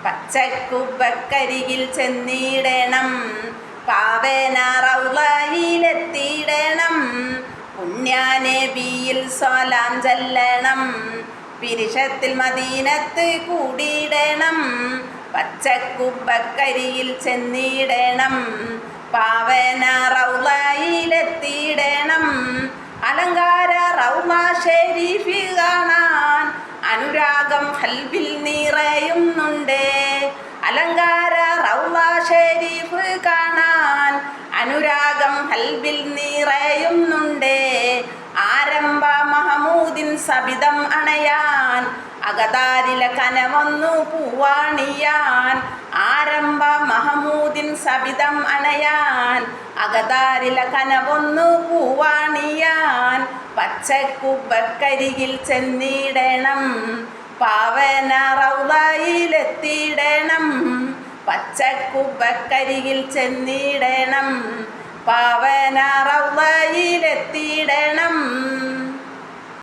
പച്ചക്കുബക്കരികിൽ ചെന്നിടണം, പാവന റൗളയിലെത്തിയിടണം, പുണ്യനബിയിൽ സ്വലാം ചൊല്ലണം, പിരിശത്തിൽ മദീനത്ത് കൂടിയിടണം, പച്ചക്കുബക്കരികിൽ ചെന്നിടണം, പാവന റൗളയിലെത്തിയിടണം. അലങ്കാര റൗള ഷരീഫ് കാണാൻ അനുരാഗം ഖൽബിൽ നിറയുന്നുണ്ട്. അലങ്കാര റൗള ഷരീഫ് കാണാൻ അനുരാഗം ഖൽബിൽ നിറയുന്നുണ്ട്. ആരംഭ മഹമൂദിൻ സബിതം അണയാൻ അകതാരിലെ കനവൊന്നു പൂവാണിയാൻ. ആരംഭ മഹമൂദിൻ സബിതം അണയാൻ അകതാരിലെ കനവൊന്നു പൂവാണിയാൻ. പച്ചക്കുബക്കരികിൽ ചെന്നിടണം, പാവന റൗളയിലെത്തിയിടണം, പച്ചക്കുബക്കരികിൽ ചെന്നിടണം, പാവന റൗളയിലെത്തിയിടണം.